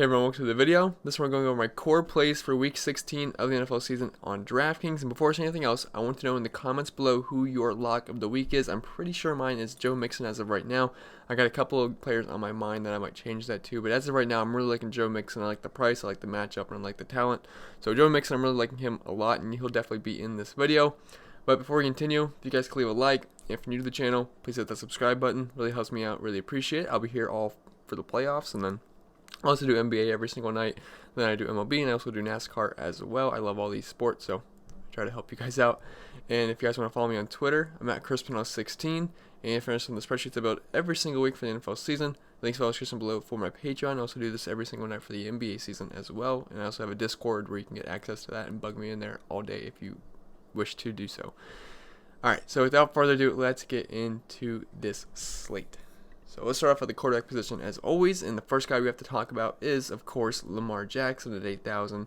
Hey everyone, welcome to the video. This one we're going over my core plays for week 16 of the NFL season on Draftkings. And before I say anything else, I want to know in the comments below who your lock of the week is. I'm pretty sure mine is Joe Mixon as of right now. I got a couple of players on my mind that I might change that to, but as of right now, I'm really liking Joe Mixon. I like the price, I like the matchup, and I like the talent. So Joe Mixon, I'm really liking him a lot, and he'll definitely be in this video. But before we continue, if you guys could leave a like, if you're new to the channel, please hit the subscribe button. Really helps me out, really appreciate it. I'll be here all for the playoffs, and then I also do NBA every single night. Then I do MLB, and I also do NASCAR as well. I love all these sports, so I try to help you guys out. And if you guys want to follow me on Twitter, I'm at ChrisPinell16. And if you're interested in the spreadsheets I build every single week for the NFL season, links in the description below for my Patreon. I also do this every single night for the NBA season as well. And I also have a Discord where you can get access to that and bug me in there all day if you wish to do so. Alright, so without further ado, let's get into this slate. So let's start off with the quarterback position as always, and the first guy we have to talk about is, of course, Lamar Jackson at 8,000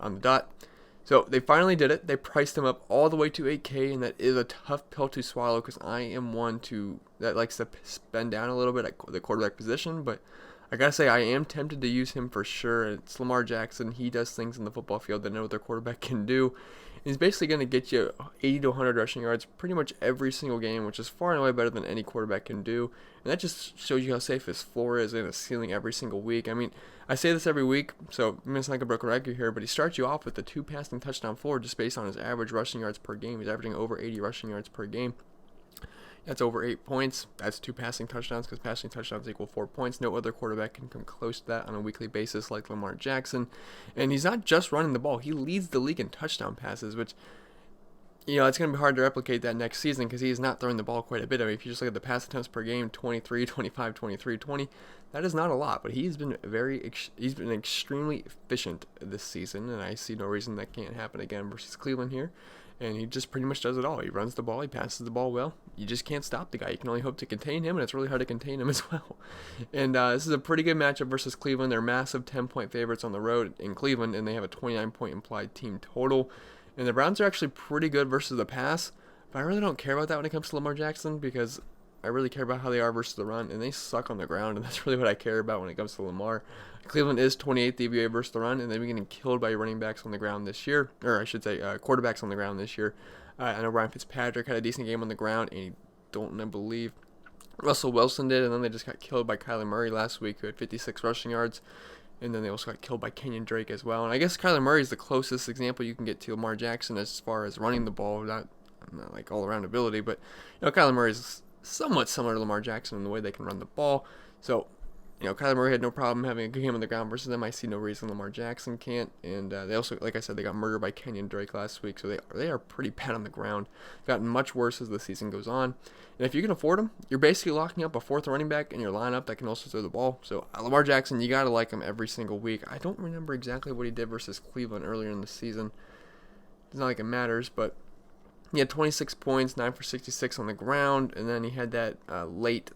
on the dot. So they finally did it. They priced him up all the way to 8K, and that is a tough pill to swallow because I am one that likes to spend down a little bit at the quarterback position, but I gotta say I am tempted to use him for sure. It's Lamar Jackson. He does things in the football field that no other quarterback can do. He's basically going to get you 80 to 100 rushing yards pretty much every single game, which is far and away better than any quarterback can do. And that just shows you how safe his floor is and his ceiling every single week. I mean, I say this every week, so I'm going to sound like a broken record here, but he starts you off with a 2 passing touchdown floor just based on his average rushing yards per game. He's averaging over 80 rushing yards per game. That's over 8 points. That's 2 passing touchdowns because passing touchdowns equal 4 points. No other quarterback can come close to that on a weekly basis like Lamar Jackson. And he's not just running the ball. He leads the league in touchdown passes, which, it's going to be hard to replicate that next season because he's not throwing the ball quite a bit. I mean, if you just look at the pass attempts per game, 23, 25, 23, 20, that is not a lot. But he's been extremely efficient this season, and I see no reason that can't happen again versus Cleveland here. And he just pretty much does it all. He runs the ball, he passes the ball well. You just can't stop the guy. You can only hope to contain him, and it's really hard to contain him as well. And this is a pretty good matchup versus Cleveland. They're massive 10-point favorites on the road in Cleveland, and they have a 29-point implied team total. And the Browns are actually pretty good versus the pass, but I really don't care about that when it comes to Lamar Jackson because I really care about how they are versus the run, and they suck on the ground, and that's really what I care about when it comes to Lamar. Cleveland is 28th DVOA versus the run, and they've been getting killed by running backs on the ground this year, or I should say quarterbacks on the ground this year. I know Ryan Fitzpatrick had a decent game on the ground, and I believe Russell Wilson did, and then they just got killed by Kyler Murray last week, who had 56 rushing yards, and then they also got killed by Kenyon Drake as well. And I guess Kyler Murray is the closest example you can get to Lamar Jackson as far as running the ball, not like all-around ability, but Kyler Murray is somewhat similar to Lamar Jackson in the way they can run the ball. So, Kyler Murray had no problem having a good game on the ground versus them. I see no reason Lamar Jackson can't. And they also, like I said, they got murdered by Kenyon Drake last week, so they are pretty bad on the ground. They've gotten much worse as the season goes on. And if you can afford them, you're basically locking up a fourth running back in your lineup that can also throw the ball. So Lamar Jackson, you got to like him every single week. I don't remember exactly what he did versus Cleveland earlier in the season. It's not like it matters, but he had 26 points, 9 for 66 on the ground, and then he had that late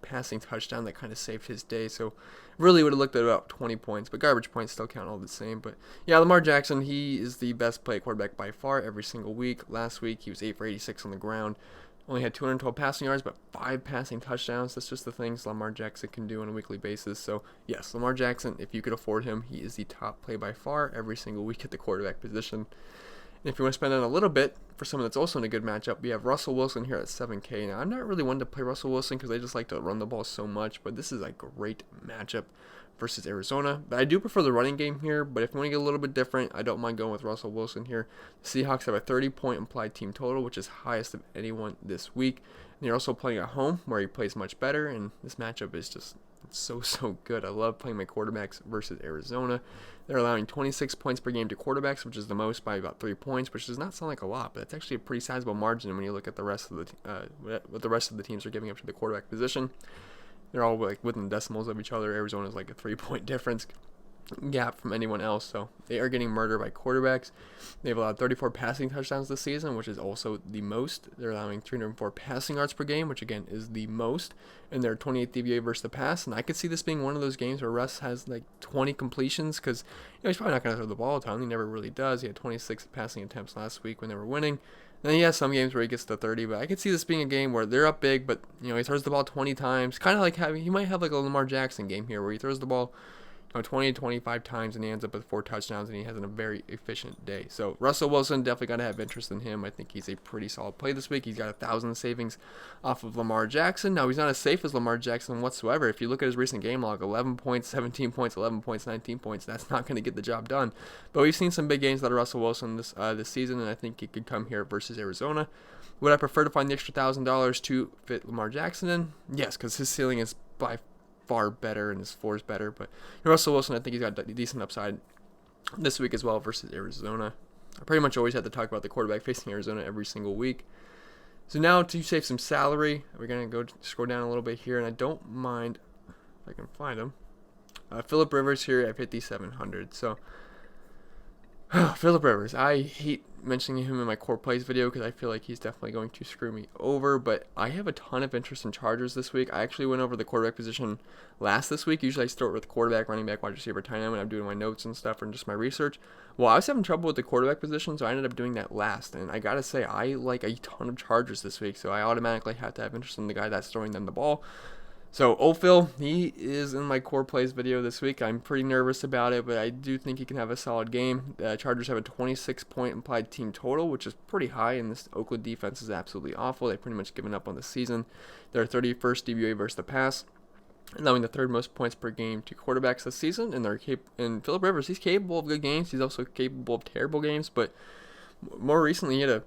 passing touchdown that kind of saved his day. So really would have looked at about 20 points, but garbage points still count all the same. But yeah, Lamar Jackson, he is the best play quarterback by far every single week. Last week he was 8 for 86 on the ground, only had 212 passing yards, but 5 passing touchdowns. That's just the things Lamar Jackson can do on a weekly basis. So yes, Lamar Jackson, if you could afford him, he is the top play by far every single week at the quarterback position. And if you want to spend on a little bit for someone that's also in a good matchup, we have Russell Wilson here at 7K. Now, I'm not really one to play Russell Wilson because they just like to run the ball so much, but this is a great matchup versus Arizona. But I do prefer the running game here, but if you want to get a little bit different, I don't mind going with Russell Wilson here. The Seahawks have a 30-point implied team total, which is highest of anyone this week. And they're also playing at home, where he plays much better, and this matchup is just so good. I love playing my quarterbacks versus Arizona. They're allowing 26 points per game to quarterbacks, which is the most by about 3 points, which does not sound like a lot, but it's actually a pretty sizable margin when you look at the rest of what the rest of the teams are giving up to the quarterback position. They're all within decimals of each other. Arizona's like a 3-point difference gap from anyone else, so they are getting murdered by quarterbacks. They've allowed 34 passing touchdowns this season, which is also the most. They're allowing 304 passing yards per game, which again is the most, and they're 28th DVOA versus the pass. And I could see this being one of those games where Russ has 20 completions because he's probably not going to throw the ball a ton. He never really does. He had 26 passing attempts last week when they were winning. Then he has some games where he gets to 30, but I could see this being a game where they're up big, but he throws the ball 20 times. Kind of like he might have a Lamar Jackson game here where he throws the ball 20 to 25 times, and he ends up with 4 touchdowns, and he has a very efficient day. So Russell Wilson, definitely got to have interest in him. I think he's a pretty solid play this week. He's got 1,000 savings off of Lamar Jackson. Now, he's not as safe as Lamar Jackson whatsoever. If you look at his recent game log, 11 points, 17 points, 11 points, 19 points, that's not going to get the job done. But we've seen some big games out of Russell Wilson this season, and I think he could come here versus Arizona. Would I prefer to find the extra $1,000 to fit Lamar Jackson in? Yes, because his ceiling is by far better and his floor is better. But Russell Wilson, I think he's got a decent upside this week as well versus Arizona. I pretty much always had to talk about the quarterback facing Arizona every single week. So now to save some salary, we're going to go scroll down a little bit here, and I don't mind if I can find him. Phillip Rivers here at 5,700. So Phillip Rivers, I hate mentioning him in my core plays video because I feel like he's definitely going to screw me over, but I have a ton of interest in Chargers this week. I actually went over the quarterback position this week. Usually I start with quarterback, running back, wide receiver, tight end when I'm doing my notes and stuff and just my research. Well, I was having trouble with the quarterback position, so I ended up doing that last, and I gotta say, I like a ton of Chargers this week, so I automatically have to have interest in the guy that's throwing them the ball. So, Phil, he is in my core plays video this week. I'm pretty nervous about it, but I do think he can have a solid game. The Chargers have a 26-point implied team total, which is pretty high, and this Oakland defense is absolutely awful. They've pretty much given up on the season. They're 31st DVOA versus the pass, allowing the 3rd most points per game to quarterbacks this season. And Phillip Rivers, he's capable of good games. He's also capable of terrible games, but more recently he had a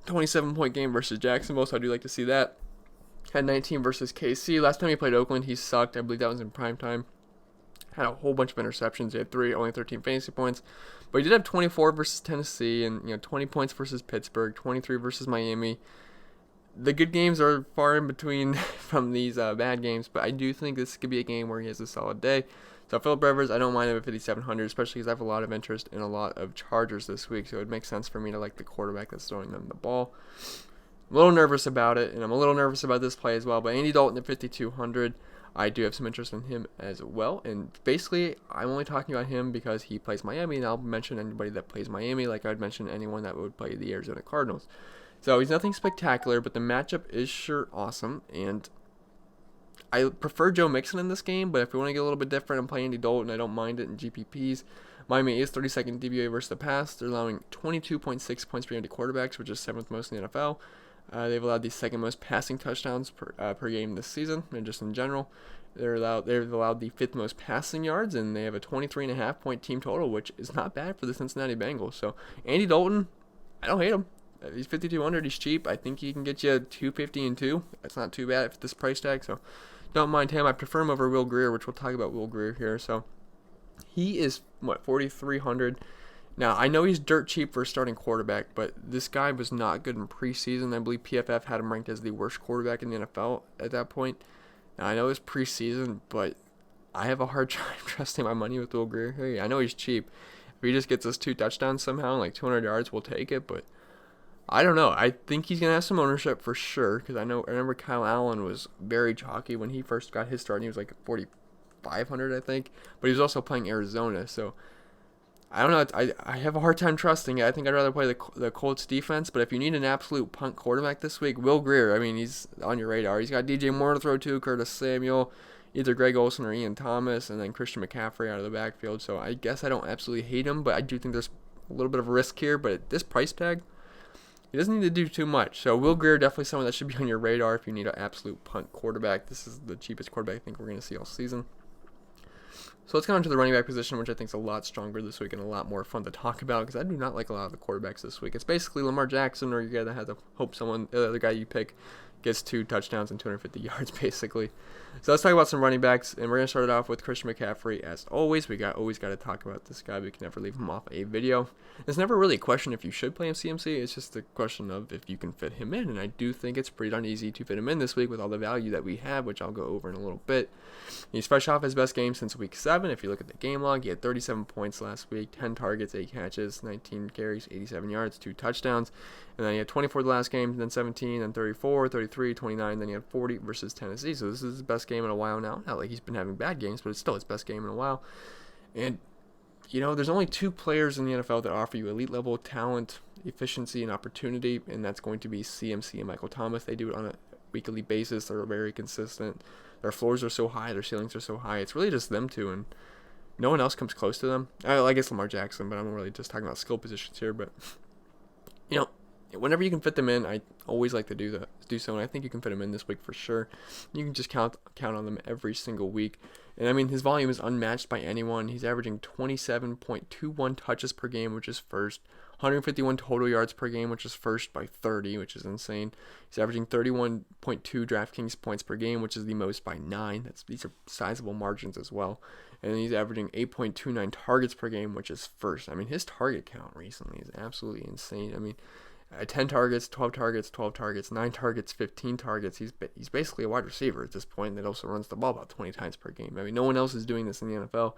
27-point game versus Jacksonville, so I do like to see that. Had 19 versus KC. Last time he played Oakland, he sucked. I believe that was in prime time. Had a whole bunch of interceptions. He had only 13 fantasy points. But he did have 24 versus Tennessee and 20 points versus Pittsburgh, 23 versus Miami. The good games are far in between from these bad games, but I do think this could be a game where he has a solid day. So Phillip Rivers, I don't mind him at 5,700, especially because I have a lot of interest in a lot of Chargers this week, so it would make sense for me to like the quarterback that's throwing them the ball. I'm a little nervous about it, and I'm a little nervous about this play as well. But Andy Dalton at 5,200, I do have some interest in him as well. And basically, I'm only talking about him because he plays Miami, and I'll mention anybody that plays Miami like I'd mention anyone that would play the Arizona Cardinals. So he's nothing spectacular, but the matchup is sure awesome. And I prefer Joe Mixon in this game, but if we want to get a little bit different, I'm playing Andy Dalton. I don't mind it in GPPs. Miami is 32nd DVOA versus the pass. They're allowing 22.6 points per game to quarterbacks, which is 7th most in the NFL. They've allowed the 2nd most passing touchdowns per game this season, and just in general. They've allowed the 5th most passing yards, and they have a 23.5 point team total, which is not bad for the Cincinnati Bengals. So Andy Dalton, I don't hate him. He's 5,200. He's cheap. I think he can get you 250 and 2. That's not too bad for this price tag. So don't mind him. I prefer him over Will Grier, which we'll talk about Will Grier here. So he is 4,300. Now, I know he's dirt cheap for a starting quarterback, but this guy was not good in preseason. I believe PFF had him ranked as the worst quarterback in the NFL at that point. Now, I know it's preseason, but I have a hard time trusting my money with Will Grier here. I know he's cheap. If he just gets us 2 touchdowns somehow, like 200 yards, we'll take it, but I don't know. I think he's going to have some ownership for sure, because I remember Kyle Allen was very chalky when he first got his start, and he was like 4,500, I think, but he was also playing Arizona, so I don't know. I have a hard time trusting it. I think I'd rather play the Colts defense. But if you need an absolute punt quarterback this week, Will Grier, I mean, he's on your radar. He's got DJ Moore to throw to, Curtis Samuel, either Greg Olsen or Ian Thomas, and then Christian McCaffrey out of the backfield. So I guess I don't absolutely hate him, but I do think there's a little bit of risk here. But at this price tag, he doesn't need to do too much. So Will Grier, definitely someone that should be on your radar if you need an absolute punt quarterback. This is the cheapest quarterback I think we're going to see all season. So let's go on to the running back position, which I think is a lot stronger this week and a lot more fun to talk about because I do not like a lot of the quarterbacks this week. It's basically Lamar Jackson, or you're going to have to hope the other guy you pick gets 2 touchdowns and 250 yards, basically. So let's talk about some running backs, and we're going to start it off with Christian McCaffrey. As always, always got to talk about this guy. We can never leave him off a video. It's never really a question if you should play him CMC. It's just a question of if you can fit him in, and I do think it's pretty darn easy to fit him in this week with all the value that we have, which I'll go over in a little bit. He's fresh off his best game since week 7. If you look at the game log, he had 37 points last week, 10 targets, 8 catches, 19 carries, 87 yards, 2 touchdowns. And then he had 24 the last game, then 17, then 34, 33, 29, then he had 40 versus Tennessee. So this is his best game in a while now. Not like he's been having bad games, but it's still his best game in a while. And, there's only 2 players in the NFL that offer you elite level talent, efficiency, and opportunity, and that's going to be CMC and Michael Thomas. They do it on a weekly basis. They're very consistent. Their floors are so high, their ceilings are so high. It's really just them two, and No one else comes close to them. I guess Lamar Jackson, but I'm really just talking about skill positions here. But, you know, whenever you can fit them in, I always like to do so, and I think you can fit them in this week for sure. You can just count on them every single week. And I mean, his volume is unmatched by anyone. He's averaging 27.21 touches per game, which is first. 151 total yards per game, which is first by 30, which is insane. He's averaging 31.2 Draftkings points per game, which is the most by 9. These are sizable margins as well. And he's averaging 8.29 targets per game, which is first. I mean, his target count recently is absolutely insane. I mean, 10 targets, 12 targets, 12 targets, 9 targets, 15 targets. He's basically a wide receiver at this point that also runs the ball about 20 times per game. I mean, no one else is doing this in the NFL.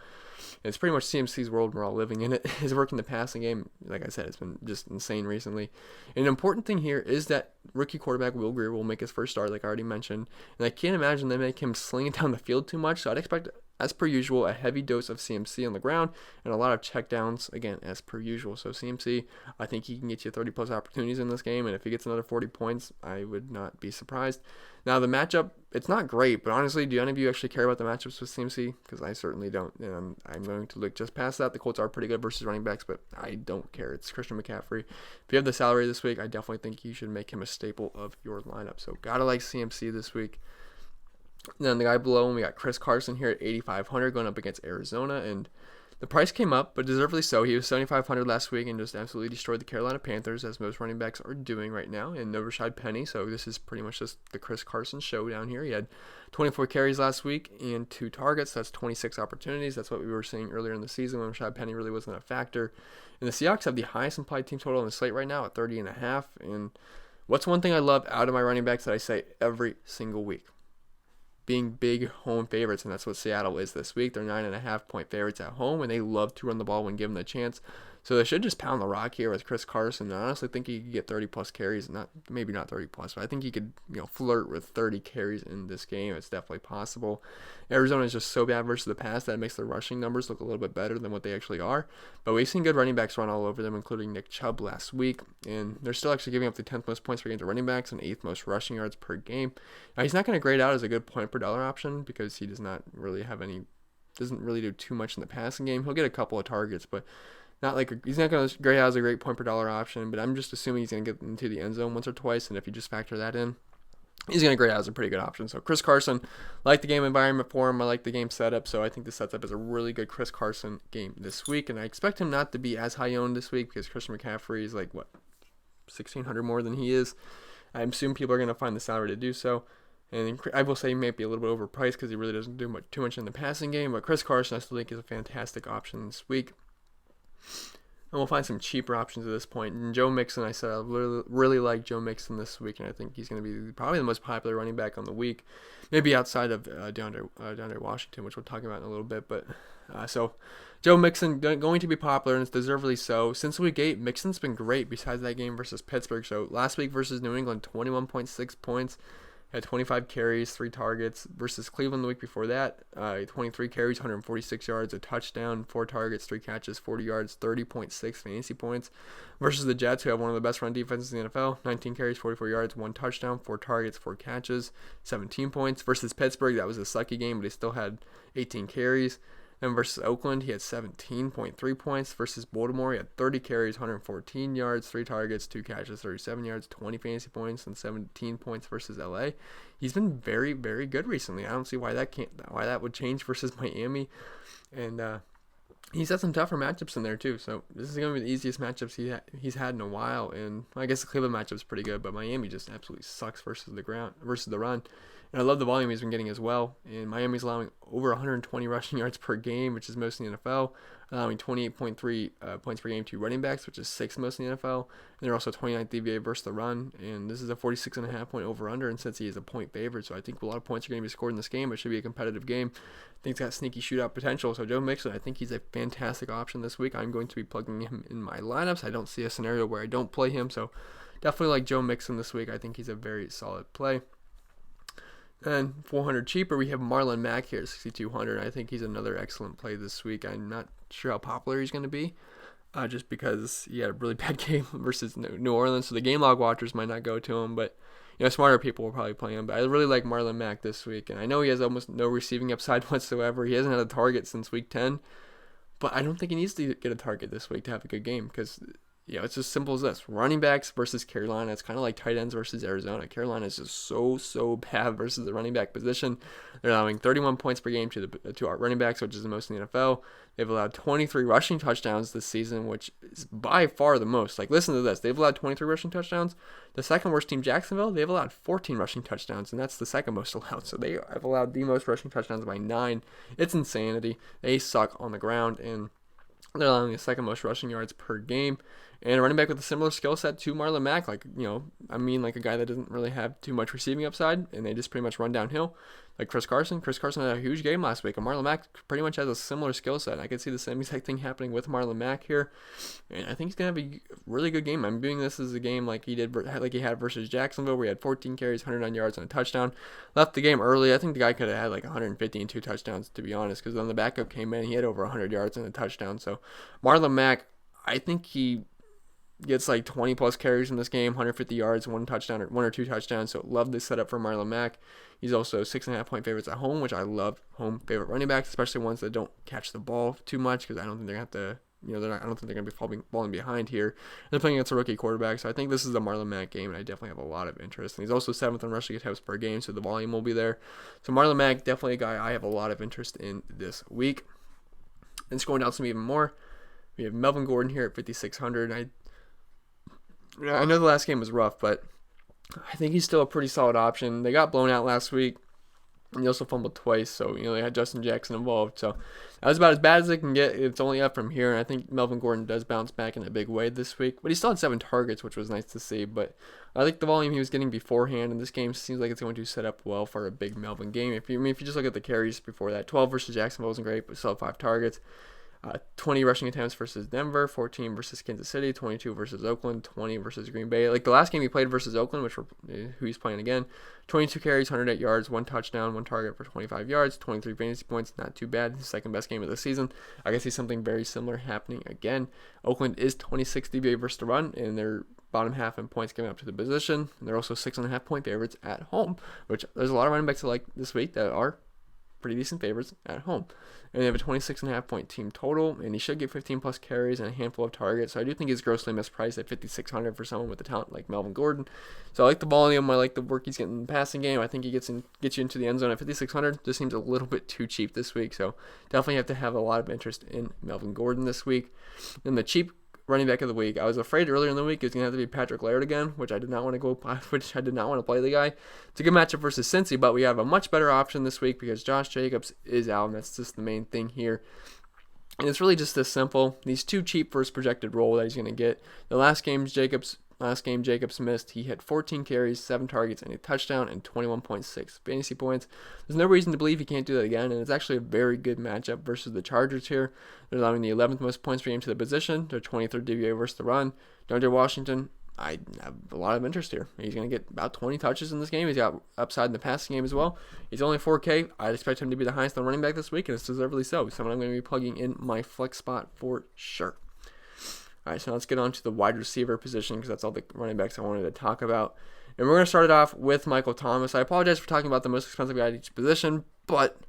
It's pretty much CMC's world. We're all living in it. His work in the passing game, like I said, it's been just insane recently. And an important thing here is that rookie quarterback Will Grier will make his first start, like I already mentioned. And I can't imagine they make him sling it down the field too much, so I'd expect, as per usual, a heavy dose of CMC on the ground and a lot of checkdowns, again, as per usual. So CMC, I think he can get you 30-plus opportunities in this game, and if he gets another 40 points, I would not be surprised. Now, the matchup, it's not great, but honestly, do any of you actually care about the matchups with CMC? Because I certainly don't, and I'm going to look just past that. The Colts are pretty good versus running backs, but I don't care. It's Christian McCaffrey. If you have the salary this week, I definitely think you should make him a staple of your lineup. So, gotta like CMC this week. Then the guy below him, we got Chris Carson here at 8,500 going up against Arizona, and the price came up, but deservedly so. He was 7,500 last week and just absolutely destroyed the Carolina Panthers, as most running backs are doing right now, and no Rashad Penny, so this is pretty much just the Chris Carson show down here. He had 24 carries last week and 2 targets. That's 26 opportunities. That's what we were seeing earlier in the season when Rashad Penny really wasn't a factor. And the Seahawks have the highest implied team total on the slate right now at 30.5, and what's one thing I love out of my running backs that I say every single week? Being big home favorites, and that's what Seattle is this week. They're 9.5-point favorites at home, and they love to run the ball when given the chance. So they should just pound the rock here with Chris Carson. I honestly think he could get 30-plus carries. Maybe not 30-plus, but I think he could flirt with 30 carries in this game. It's definitely possible. Arizona is just so bad versus the pass that it makes their rushing numbers look a little bit better than what they actually are. But we've seen good running backs run all over them, including Nick Chubb last week. And they're still actually giving up the 10th most points per game to running backs and 8th most rushing yards per game. Now, he's not going to grade out as a good point per dollar option because he does not really have doesn't really do too much in the passing game. He'll get a couple of targets, but he's not going to grade out as a great point per dollar option, but I'm just assuming he's going to get into the end zone once or twice, and if you just factor that in, he's going to grade out as a pretty good option. So Chris Carson, I like the game environment for him. I like the game setup, so I think this sets up as a really good Chris Carson game this week, and I expect him not to be as high owned this week because Christian McCaffrey is 1,600 more than he is. I assume people are going to find the salary to do so. And I will say he may be a little bit overpriced because he really doesn't do too much in the passing game, but Chris Carson I still think is a fantastic option this week. And we'll find some cheaper options at this point. And Joe Mixon, I said I really like Joe Mixon this week, and I think he's going to be probably the most popular running back on the week, maybe outside of DeAndre Washington, which we'll talk about in a little bit. But so Joe Mixon going to be popular, and it's deservedly so. Since week 8, Mixon's been great besides that game versus Pittsburgh. So last week versus New England, 21.6 points. Had 25 carries, 3 targets. Versus Cleveland the week before that, 23 carries, 146 yards, a touchdown, 4 targets, 3 catches, 40 yards, 30.6 fantasy points. Versus the Jets, who have one of the best run defenses in the NFL, 19 carries, 44 yards, 1 touchdown, 4 targets, 4 catches, 17 points. Versus Pittsburgh, that was a sucky game, but he still had 18 carries. And versus Oakland, he had 17.3 points. Versus Baltimore, he had 30 carries, 114 yards, 3 targets, 2 catches, 37 yards, 20 fantasy points, and 17 points versus LA. He's been very, very good recently. I don't see why that would change versus Miami. And he's had some tougher matchups in there too. So this is going to be the easiest matchups he's had in a while. And I guess the Cleveland matchup's pretty good, but Miami just absolutely sucks versus the run. And I love the volume he's been getting as well. And Miami's allowing over 120 rushing yards per game, which is most in the NFL, allowing 28.3 points per game to running backs, which is 6th most in the NFL. And they're also 29th DVA versus the run. And this is a 46.5 point over-under, and since he is a point favorite, so I think a lot of points are going to be scored in this game. It should be a competitive game. I think it's got sneaky shootout potential. So Joe Mixon, I think he's a fantastic option this week. I'm going to be plugging him in my lineups. I don't see a scenario where I don't play him, so definitely like Joe Mixon this week. I think he's a very solid play. And 400 cheaper, we have Marlon Mack here at 6,200. I think he's another excellent play this week. I'm not sure how popular he's going to be, just because he had a really bad game versus New Orleans. So the game log watchers might not go to him, but smarter people will probably play him. But I really like Marlon Mack this week, and I know he has almost no receiving upside whatsoever. He hasn't had a target since week 10. but I don't think he needs to get a target this week to have a good game because, it's as simple as this. Running backs versus Carolina. It's kind of like tight ends versus Arizona. Carolina is just so bad versus the running back position. They're allowing 31 points per game to our running backs, which is the most in the NFL. They've allowed 23 rushing touchdowns this season, which is by far the most. Like, listen to this. They've allowed 23 rushing touchdowns. The second worst team, Jacksonville, they've allowed 14 rushing touchdowns, and that's the second most allowed. So they have allowed the most rushing touchdowns by 9. It's insanity. They suck on the ground, and they're allowing the second most rushing yards per game. And a running back with a similar skill set to Marlon Mack, like a guy that doesn't really have too much receiving upside, and they just pretty much run downhill. Like Chris Carson. Chris Carson had a huge game last week, and Marlon Mack pretty much has a similar skill set. I could see the same exact thing happening with Marlon Mack here, and I think he's gonna have a really good game. I'm viewing this as a game like he had versus Jacksonville, where he had 14 carries, 109 yards, and a touchdown. Left the game early. I think the guy could have had like 150 and 2 touchdowns, to be honest, because then the backup came in, he had over 100 yards and a touchdown. So Marlon Mack, I think he gets like 20 plus carries in this game, 150 yards, 1 touchdown or 1 or 2 touchdowns. So love this setup for Marlon Mack. He's also 6.5 point favorites at home, which I love home favorite running backs, especially ones that don't catch the ball too much, because I don't think they're gonna have to. I don't think they're gonna be falling behind here. They're playing against a rookie quarterback, so I think this is the Marlon Mack game, and I definitely have a lot of interest. And he's also 7th in rushing attempts per game, so the volume will be there. So Marlon Mack, definitely a guy I have a lot of interest in this week. And just going down some even more, we have Melvin Gordon here at 5,600. I know the last game was rough, but I think he's still a pretty solid option. They got blown out last week, and he also fumbled twice, so they had Justin Jackson involved. So that was about as bad as they can get. It's only up from here, and I think Melvin Gordon does bounce back in a big way this week. But he still had 7 targets, which was nice to see. But I like the volume he was getting beforehand, and this game seems like it's going to set up well for a big Melvin game. If you just look at the carries before that, 12 versus Jacksonville wasn't great, but still had 5 targets. 20 rushing attempts versus Denver, 14 versus Kansas City, 22 versus Oakland, 20 versus Green Bay. Like the last game he played versus Oakland, who he's playing again, 22 carries, 108 yards, 1 touchdown, 1 target for 25 yards, 23 fantasy points. Not too bad. His second best game of the season. I can see something very similar happening again. Oakland is 26 DVA versus the run, and they're bottom half in points given up to the position. And they're also 6.5 point favorites at home, which there's a lot of running backs I like this week that are pretty decent favorites at home. And they have a 26.5 point team total, and he should get 15 plus carries and a handful of targets. So I do think he's grossly mispriced at 5,600 for someone with the talent like Melvin Gordon. So I like the volume. I like the work he's getting in the passing game. I think he gets you into the end zone at 5,600. Just seems a little bit too cheap this week. So definitely have to have a lot of interest in Melvin Gordon this week. Then the cheap running back of the week, I was afraid earlier in the week it was going to have to be Patrick Laird again, which I did not want to play the guy. It's a good matchup versus Cincy, but we have a much better option this week because Josh Jacobs is out, and that's just the main thing here. And it's really just this simple. These 2 cheap for his projected role that he's going to get. The last game Jacobs missed. He had 14 carries, 7 targets, and a touchdown, and 21.6 fantasy points. There's no reason to believe he can't do that again, and it's actually a very good matchup versus the Chargers here. They're allowing the 11th most points per game to the position. They're 23rd DVA versus the run. DeAndre Washington, I have a lot of interest here. He's going to get about 20 touches in this game. He's got upside in the passing game as well. He's only 4K. I'd expect him to be the highest on running back this week, and it's deservedly so. Someone I'm going to be plugging in my flex spot for sure. All right, so now let's get on to the wide receiver position because that's all the running backs I wanted to talk about. And we're going to start it off with Michael Thomas. I apologize for talking about the most expensive guy at each position, but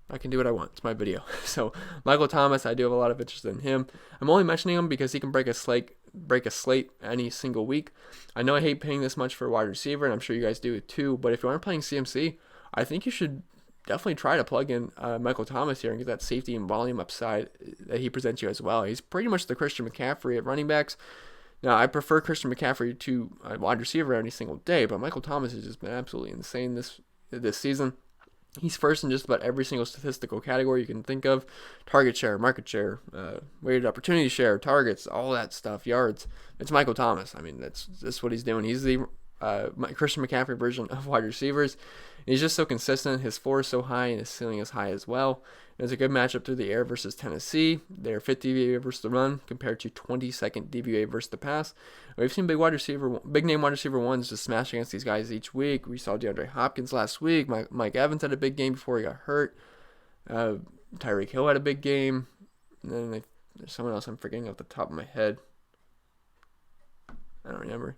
I can do what I want. It's my video. So Michael Thomas, I do have a lot of interest in him. I'm only mentioning him because he can break a slate any single week. I know I hate paying this much for a wide receiver, and I'm sure you guys do it too, but if you aren't playing CMC, I think you should definitely try to plug in Michael Thomas here and get that safety and volume upside that he presents you as well. He's pretty much the Christian McCaffrey at running backs. Now, I prefer Christian McCaffrey to a wide receiver any single day, but Michael Thomas has just been absolutely insane this season. He's first in just about every single statistical category you can think of. Target share, market share, weighted opportunity share, targets, all that stuff, yards. It's Michael Thomas. I mean, that's what he's doing. He's the Christian McCaffrey version of wide receivers. And he's just so consistent. His floor is so high and his ceiling is high as well. And it's a good matchup through the air versus Tennessee. They're 5th DVA versus the run compared to 22nd DVA versus the pass. We've seen big name wide receiver ones just smash against these guys each week. We saw DeAndre Hopkins last week. Mike Evans had a big game before he got hurt. Tyreek Hill had a big game. And then there's someone else I'm forgetting off the top of my head. I don't remember.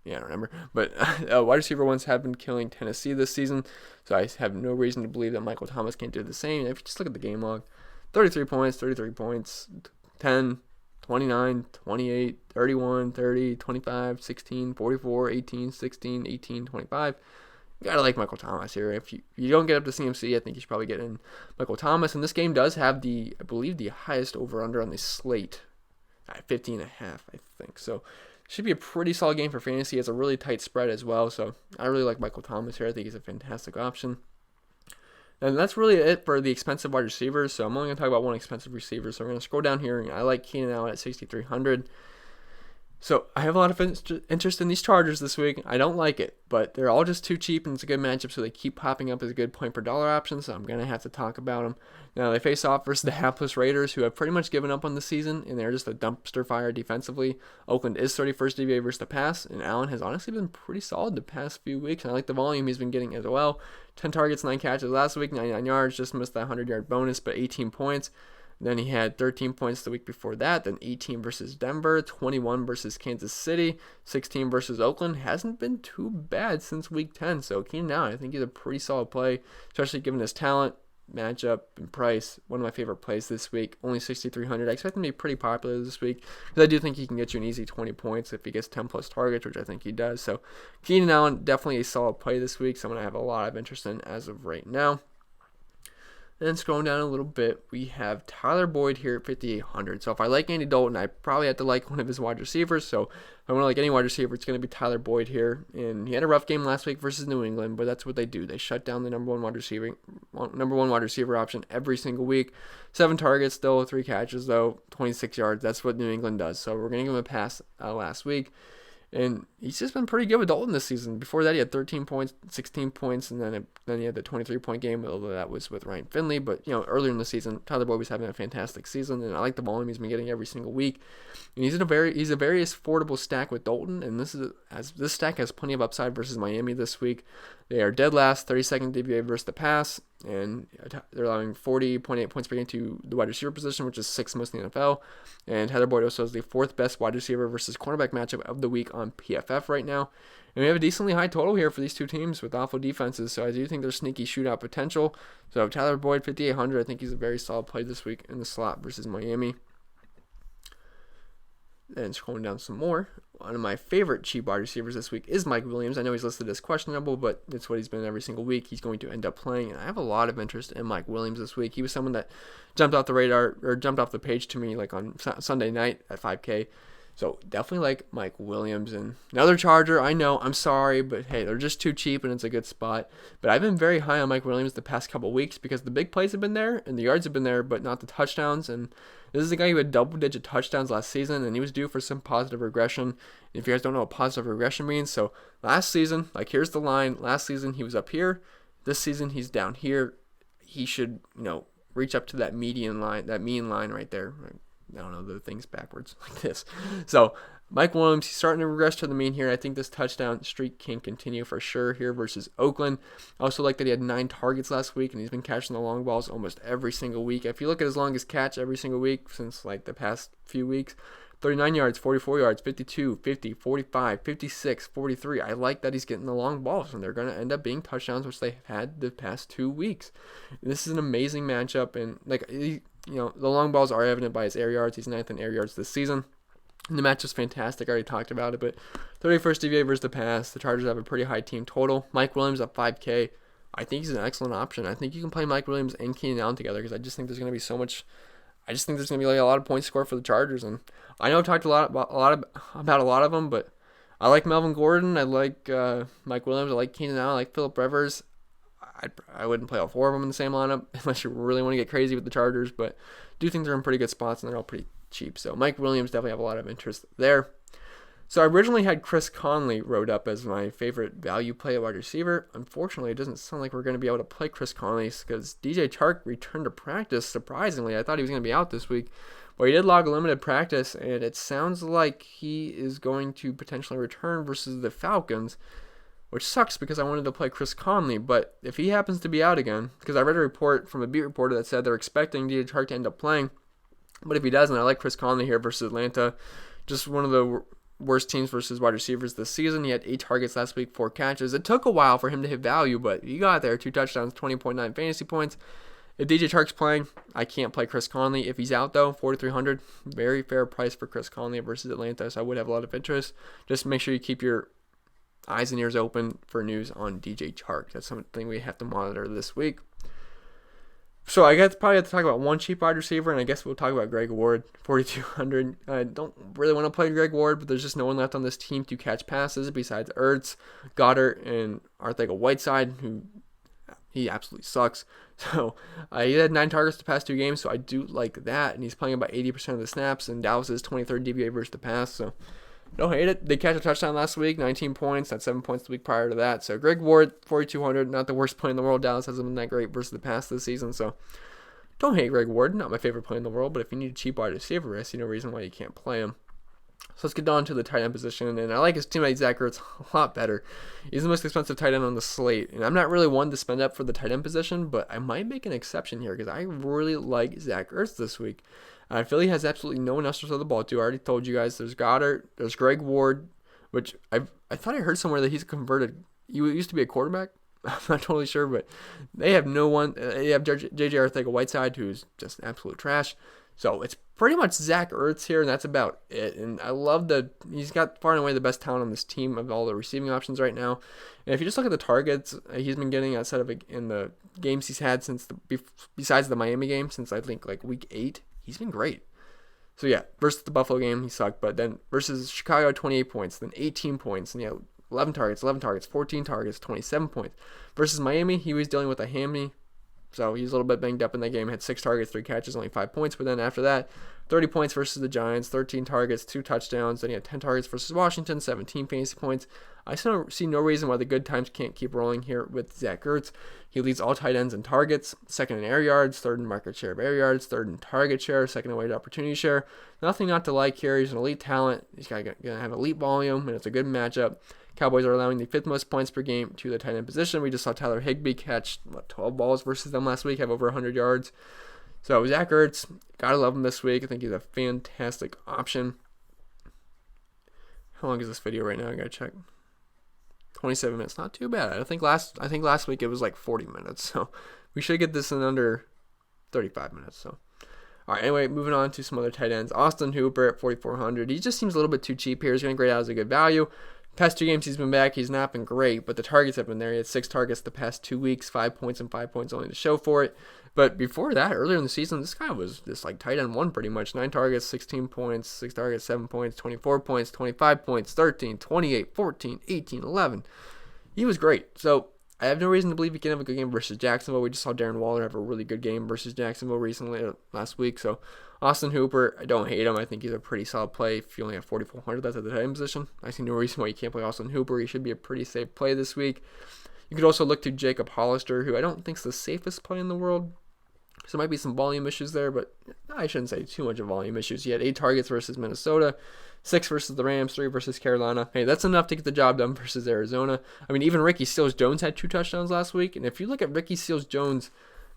Yeah, I don't remember. But wide receiver ones have been killing Tennessee this season, so I have no reason to believe that Michael Thomas can't do the same. And if you just look at the game log, 33 points, 10, 29, 28, 31, 30, 25, 16, 44, 18, 16, 18, 25. You gotta like Michael Thomas here. If you don't get up to CMC, I think you should probably get in Michael Thomas. And this game does have I believe the highest over-under on the slate at 50.5, I think. So should be a pretty solid game for fantasy. It's a really tight spread as well. So I really like Michael Thomas here. I think he's a fantastic option. And that's really it for the expensive wide receivers. So I'm only going to talk about one expensive receiver. So we're going to scroll down here. And I like Keenan Allen at 6,300. So I have a lot of interest in these Chargers this week. I don't like it, but they're all just too cheap, and it's a good matchup, so they keep popping up as good point per dollar options, so I'm going to have to talk about them. Now, they face off versus the hapless Raiders, who have pretty much given up on the season, and they're just a dumpster fire defensively. Oakland is 31st DVA versus the pass, and Allen has honestly been pretty solid the past few weeks, and I like the volume he's been getting as well. 10 targets, 9 catches last week, 99 yards, just missed that 100-yard bonus, but 18 points. Then he had 13 points the week before that, then 18 versus Denver, 21 versus Kansas City, 16 versus Oakland. Hasn't been too bad since week 10. So Keenan Allen, I think he's a pretty solid play, especially given his talent, matchup, and price. One of my favorite plays this week, only 6,300. I expect him to be pretty popular this week because I do think he can get you an easy 20 points if he gets 10 plus targets, which I think he does. So Keenan Allen, definitely a solid play this week, someone I have a lot of interest in as of right now. And scrolling down a little bit, we have Tyler Boyd here at 5,800. So if I like Andy Dalton, I probably have to like one of his wide receivers. So if I want to like any wide receiver, it's going to be Tyler Boyd here. And he had a rough game last week versus New England, but that's what they do. They shut down the number one wide receiver option every single week. 7 targets, still 3 catches, though, 26 yards. That's what New England does. So we're going to give him a pass last week. And he's just been pretty good with Dalton this season. Before that, he had 13 points, 16 points, and then he had the 23-point game, although that was with Ryan Finley. But, earlier in the season, Tyler Boyd was having a fantastic season, and I like the volume he's been getting every single week. And he's a very affordable stack with Dalton, and this stack has plenty of upside versus Miami this week. They are dead last, 32nd DVA versus the pass, and they're allowing 40.8 points per game to the wide receiver position, which is 6th most in the NFL. And Tyler Boyd also is the 4th best wide receiver versus cornerback matchup of the week on PFF right now. And we have a decently high total here for these two teams with awful defenses, so I do think there's sneaky shootout potential. So Tyler Boyd, 5,800, I think he's a very solid play this week in the slot versus Miami. And scrolling down some more, one of my favorite cheap wide receivers this week is Mike Williams. I know he's listed as questionable, but it's what he's been every single week. He's going to end up playing, and I have a lot of interest in Mike Williams this week. He was someone that jumped off the radar or jumped off the page to me like on Sunday night at 5K. So definitely like Mike Williams. And another Charger, I know, I'm sorry, but hey, they're just too cheap and it's a good spot. But I've been very high on Mike Williams the past couple weeks because the big plays have been there and the yards have been there, but not the touchdowns. And this is a guy who had double-digit touchdowns last season, and he was due for some positive regression. And if you guys don't know what positive regression means, so last season, here's the line. Last season, he was up here. This season, he's down here. He should, reach up to that median line, that mean line right there. I don't know, the thing's backwards like this. So Mike Williams, he's starting to regress to the mean here. I think this touchdown streak can continue for sure here versus Oakland. I also like that he had 9 targets last week, and he's been catching the long balls almost every single week. If you look at his longest catch every single week since the past few weeks, 39 yards, 44 yards, 52, 50, 45, 56, 43. I like that he's getting the long balls, and they're going to end up being touchdowns, which they've had the past 2 weeks. This is an amazing matchup, and the long balls are evident by his air yards. He's 9th in air yards this season. And the matchup's fantastic. I already talked about it, but 31st DVA versus the pass. The Chargers have a pretty high team total. Mike Williams at 5K. I think he's an excellent option. I think you can play Mike Williams and Keenan Allen together because I just think there's going to be so much. I just think there's going to be a lot of points scored for the Chargers. And I know I've talked about a lot of them, but I like Melvin Gordon. I like Mike Williams. I like Keenan Allen. I like Phillip Rivers. I wouldn't play all 4 of them in the same lineup unless you really want to get crazy with the Chargers, but I do think they're in pretty good spots and they're all pretty cheap. So Mike Williams definitely have a lot of interest there. So I originally had Chris Conley wrote up as my favorite value play at wide receiver. Unfortunately, it doesn't sound like we're going to be able to play Chris Conley because DJ Chark returned to practice. Surprisingly, I thought he was going to be out this week, but he did log a limited practice, and it sounds like he is going to potentially return versus the Falcons, which sucks because I wanted to play Chris Conley. But if he happens to be out again, because I read a report from a beat reporter that said they're expecting DJ Chark to end up playing, but if he doesn't, I like Chris Conley here versus Atlanta. Just one of the worst teams versus wide receivers this season. He had 8 targets last week, 4 catches. It took a while for him to hit value, but he got there. 2 touchdowns, 20.9 fantasy points. If DJ Chark's playing, I can't play Chris Conley. If he's out, though, 4,300, very fair price for Chris Conley versus Atlanta, so I would have a lot of interest. Just make sure you keep your eyes and ears open for news on DJ Chark. That's something we have to monitor this week. So I guess probably have to talk about one cheap wide receiver, and I guess we'll talk about Greg Ward, 4,200. I don't really want to play Greg Ward, but there's just no one left on this team to catch passes besides Ertz, Goddard, and Arcega-Whiteside, who he absolutely sucks. So he had 9 targets the past 2 games, so I do like that, and he's playing about 80% of the snaps, and Dallas is 23rd DVA versus the pass, so don't hate it. They catch a touchdown last week, 19 points. That's 7 points the week prior to that. So Greg Ward, 4,200, not the worst play in the world. Dallas hasn't been that great versus the past this season. So don't hate Greg Ward. Not my favorite play in the world, but if you need a cheap wide receiver, I see no reason why you can't play him. So let's get on to the tight end position. And I like his teammate Zach Ertz a lot better. He's the most expensive tight end on the slate. And I'm not really one to spend up for the tight end position, but I might make an exception here because I really like Zach Ertz this week. Philly has absolutely no one else to throw the ball to. I already told you guys there's Goddard, there's Greg Ward, which I thought I heard somewhere that he's converted. He used to be a quarterback. I'm not totally sure, but they have no one. They have J.J. Arcega-Whiteside, who's just absolute trash. So it's pretty much Zach Ertz here, and that's about it. And I love he's got far and away the best talent on this team of all the receiving options right now. And if you just look at the targets he's been getting outside of in the games he's had besides the Miami game, since I think like week 8, he's been great. So yeah, versus the Buffalo game, he sucked. But then versus Chicago, 28 points, then 18 points, and 11 targets, 14 targets, 27 points. Versus Miami, he was dealing with a hammy. So he's a little bit banged up in that game. Had 6 targets, 3 catches, only 5 points. But then after that, 30 points versus the Giants, 13 targets, 2 touchdowns. Then he had 10 targets versus Washington, 17 fantasy points. I see no reason why the good times can't keep rolling here with Zach Ertz. He leads all tight ends in targets, 2nd in air yards, 3rd in market share of air yards, 3rd in target share, 2nd in weighted opportunity share. Nothing not to like here. He's an elite talent. He's going to have elite volume, and it's a good matchup. Cowboys are allowing the 5th most points per game to the tight end position. We just saw Tyler Higbee catch 12 balls versus them last week, have over 100 yards. So Zach Ertz, gotta love him this week. I think he's a fantastic option. How long is this video right now? I gotta check. 27 minutes, not too bad. I think last week it was like 40 minutes, so we should get this in under 35 minutes. So, all right. Anyway, moving on to some other tight ends. Austin Hooper at 4,400. He just seems a little bit too cheap here. He's going to grade out as a good value. Past 2 games he's been back. He's not been great, but the targets have been there. He had 6 targets the past 2 weeks, 5 points and 5 points only to show for it. But before that, earlier in the season, this guy was just like tight end 1 pretty much. 9 targets, 16 points, 6 targets, 7 points, 24 points, 25 points, 13, 28, 14, 18, 11. He was great. So I have no reason to believe he can have a good game versus Jacksonville. We just saw Darren Waller have a really good game versus Jacksonville last week. So Austin Hooper, I don't hate him. I think he's a pretty solid play. If you only have 4,400, that's at the tight end position. I see no reason why you can't play Austin Hooper. He should be a pretty safe play this week. You could also look to Jakob Hollister, who I don't think is the safest play in the world. So there might be some volume issues there, but I shouldn't say too much of volume issues. He had 8 targets versus Minnesota, 6 versus the Rams, 3 versus Carolina. Hey, that's enough to get the job done versus Arizona. I mean, even Ricky Seals-Jones had 2 touchdowns last week. And if you look at Ricky Seals-Jones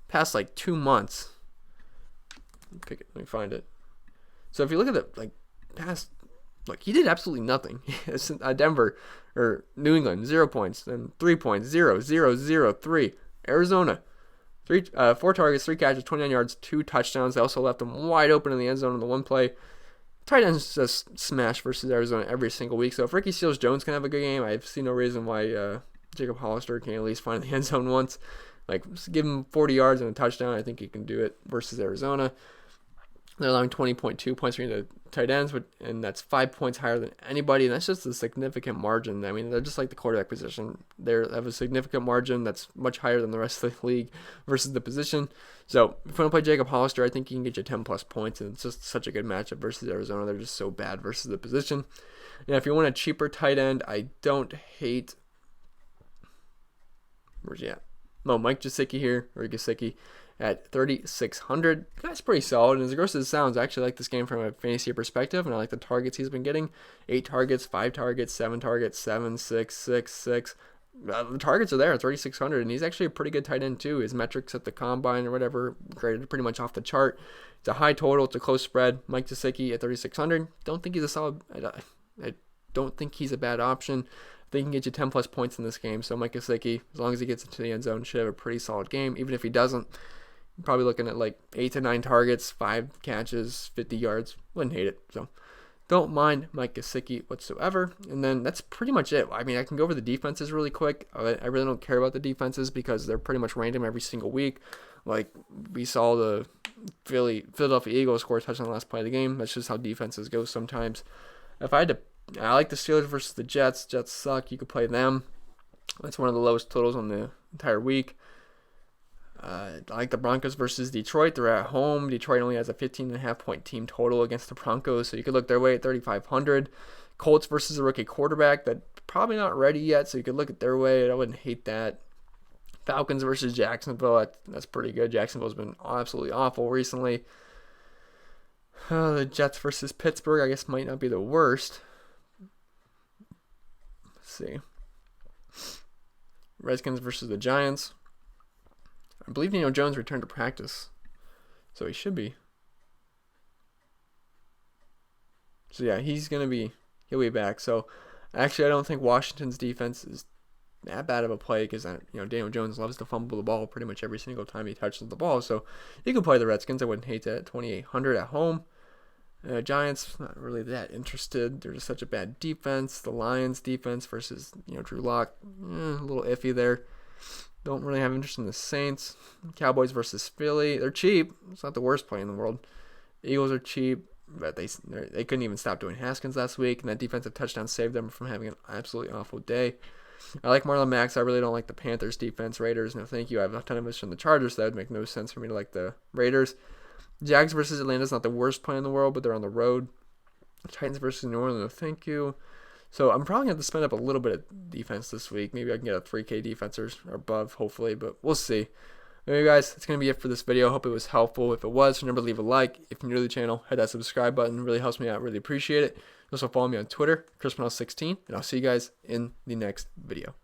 past like 2 months, let me find it. So if you look at the past, he did absolutely nothing. Denver or New England, 0 points, then 3 points, 0, 0, 0, 3. Arizona, 4 targets, 3 catches, 29 yards, 2 touchdowns. They also left them wide open in the end zone on the one play. Tight ends just smash versus Arizona every single week. So if Ricky Seals-Jones can have a good game, I see no reason why Jakob Hollister can at least find the end zone once. Just give him 40 yards and a touchdown. I think he can do it versus Arizona. They're allowing 20.2 points for the tight ends, and that's 5 points higher than anybody, and that's just a significant margin. I mean, they're just like the quarterback position. They have a significant margin that's much higher than the rest of the league versus the position. So if you want to play Jakob Hollister, I think he can get you 10-plus points, and it's just such a good matchup versus Arizona. They're just so bad versus the position. And if you want a cheaper tight end, I don't hate... Where's he at? Mike Gesicki here, or Gesicki, at 3,600. That's pretty solid, and as gross as it sounds, I actually like this game from a fantasy perspective, and I like the targets he's been getting. 8 targets, 5 targets, 7 targets, 7, 6, 6, 6. The targets are there at 3,600, and he's actually a pretty good tight end too. His metrics at the combine or whatever graded pretty much off the chart. It's a high total, it's a close spread. Mike Gesicki at 3,600. Don't think he's a solid... don't think he's a bad option. I think he can get you 10 plus points in this game. So Mike Gesicki, as long as he gets into the end zone, should have a pretty solid game. Even if he doesn't, you're probably looking at like 8 to 9 targets, 5 catches, 50 yards. Wouldn't hate it. So don't mind Mike Gesicki whatsoever. And then that's pretty much it. I mean, I can go over the defenses really quick. I really don't care about the defenses because they're pretty much random every single week. Like we saw the Philadelphia Eagles score a touchdown on the last play of the game. That's just how defenses go sometimes. If I had to, I like the Steelers versus the Jets. Jets suck. You could play them. That's one of the lowest totals on the entire week. I like the Broncos versus Detroit. They're at home. Detroit only has a 15.5 point team total against the Broncos, so you could look their way at 3,500. Colts versus a rookie quarterback that probably not ready yet, so you could look at their way. I wouldn't hate that. Falcons versus Jacksonville. That's pretty good. Jacksonville's been absolutely awful recently. The Jets versus Pittsburgh, I guess, might not be the worst. Let's see. Redskins versus the Giants. I believe Daniel Jones returned to practice, so he should be. So yeah, he'll be back. So actually, I don't think Washington's defense is that bad of a play because Daniel Jones loves to fumble the ball pretty much every single time he touches the ball. So you can play the Redskins. I wouldn't hate that at 2,800 at home. Giants, not really that interested. They're just such a bad defense. The Lions defense versus Drew Lock, a little iffy there. Don't really have interest in the Saints. Cowboys versus Philly. They're cheap. It's not the worst play in the world. Eagles are cheap, but they couldn't even stop doing Haskins last week, and that defensive touchdown saved them from having an absolutely awful day. I like Marlon Mack. I really don't like the Panthers defense. Raiders, no thank you. I have a ton of us from the Chargers, so that would make no sense for me to like the Raiders. Jags versus Atlanta is not the worst play in the world, but they're on the road. Titans versus New Orleans, no thank you. So I'm probably going to have to spend up a little bit of defense this week. Maybe I can get a 3K defense or above, hopefully, but we'll see. Anyway, guys, that's going to be it for this video. Hope it was helpful. If it was, remember to leave a like. If you're new to the channel, hit that subscribe button. It really helps me out. Really appreciate it. Also follow me on Twitter, ChrisManel16, and I'll see you guys in the next video.